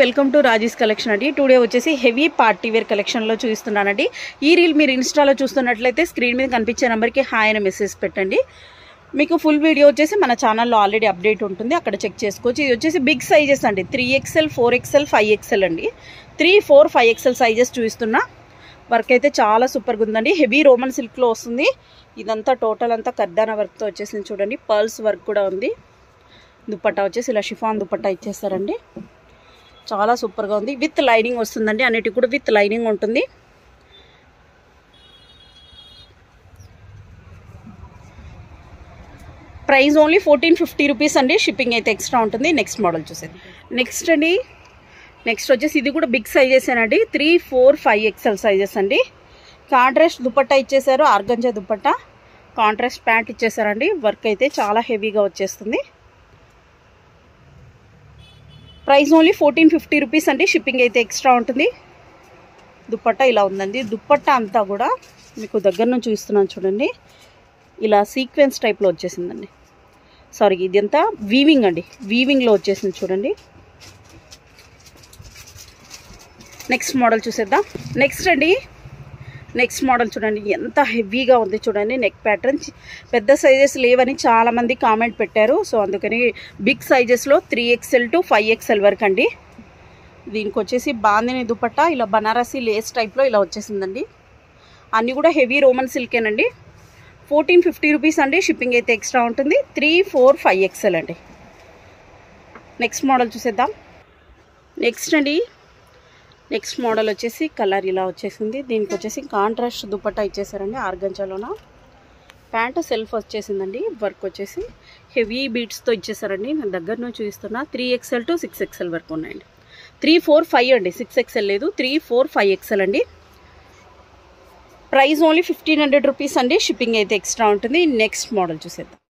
Welcome to Raji's collection అండి. Today వచ్చేసి heavy party wear కలెక్షన్లో చూస్తున్నానండి. ఈ రీల్ మీరు ఇన్స్టాలో చూస్తున్నట్లయితే స్క్రీన్ మీద కనిపించే నెంబర్కి హాయ్ అని మెసేజ్ పెట్టండి. మీకు ఫుల్ వీడియో వచ్చేసి మన ఛానల్లో ఆల్రెడీ అప్డేట్ ఉంటుంది, అక్కడ చెక్ చేసుకోవచ్చు. ఇది వచ్చేసి బిగ్ సైజెస్ అండి, 3XL 4XL 5XL అండి. 3, 4, 5XL సైజెస్ చూస్తున్నా. వర్క్ అయితే చాలా సూపర్గా ఉందండి. హెవీ రోమన్ సిల్క్లో వస్తుంది. ఇదంతా టోటల్ అంతా కర్దానా వర్క్తో వచ్చేసింది చూడండి. పర్ల్స్ వర్క్ కూడా ఉంది. దుపట్టా వచ్చేసి ఇలా షిఫాన్ దుపట్టా ఇచ్చేస్తారండి. చాలా సూపర్గా ఉంది. విత్ లైనింగ్ వస్తుందండి, అన్నిటికి కూడా విత్ లైనింగ్ ఉంటుంది. ప్రైస్ ఓన్లీ 1450 రూపీస్ అండి. షిప్పింగ్ అయితే ఎక్స్ట్రా ఉంటుంది. నెక్స్ట్ మోడల్ చూసేది. నెక్స్ట్ వచ్చేసి ఇది కూడా బిగ్ సైజెసేనండి. 3, 4, 5XL సైజెస్ అండి. కాంట్రాస్ట్ దుపట్టా ఇచ్చేసారు, ఆర్గంజా దుపట్టా, కాంట్రాస్ట్ ప్యాంట్ ఇచ్చేసారండి. వర్క్ అయితే చాలా హెవీగా వచ్చేస్తుంది. ప్రైస్ ఓన్లీ 1450 రూపీస్ అండి. షిప్పింగ్ అయితే ఎక్స్ట్రా ఉంటుంది. దుపట్టా ఇలా ఉందండి. దుపట్టా అంతా కూడా మీకు దగ్గర నుంచి చూస్తున్నాను చూడండి. ఇలా సీక్వెన్స్ టైప్లో వచ్చేసిందండి. సారీ, ఇదంతా వీవింగ్ అండి, వీవింగ్లో వచ్చేసింది చూడండి. నెక్స్ట్ మోడల్ చూసేద్దాం. నెక్స్ట్ మోడల్ చూడండి, ఎంత హెవీగా ఉంది చూడండి. నెక్ ప్యాటర్న్ పెద్ద సైజెస్ లేవని చాలామంది కామెంట్ పెట్టారు. సో అందుకని బిగ్ సైజెస్లో 3XL to 5XL వరకు అండి. దీనికి వచ్చేసి బాందిని దుపట్టా ఇలా బనారసి లేస్ టైప్లో ఇలా వచ్చేసిందండి. అన్నీ కూడా హెవీ రోమన్ సిల్కేనండి. 1450 రూపీస్ అండి. షిప్పింగ్ అయితే ఎక్స్ట్రా ఉంటుంది. 3, 4, 5XL అండి. నెక్స్ట్ మోడల్ చూసేద్దాం. నెక్స్ట్ మోడల్ వచ్చేసి కలర్ ఇలా వచ్చేసింది. దీనికి వచ్చేసి కాంట్రాస్ట్ దుపట్టా ఇచ్చేసారండి ఆర్గంజాలోన. ప్యాంట్ సెల్ఫ్ వచ్చేసిందండి. వర్క్ వచ్చేసి హెవీ బీట్స్తో ఇచ్చేసారండి. నేను దగ్గర నుంచి చూపిస్తున్నా. 3XL to 6XL వరకు ఉన్నాయండి. 3, 4, 5 అండి. 6XL లేదు. 3, 4, 5XL అండి. ప్రైస్ ఓన్లీ 1500 రూపీస్ అండి. షిప్పింగ్ అయితే ఎక్స్ట్రా ఉంటుంది. నెక్స్ట్ మోడల్ చూసేద్దాం.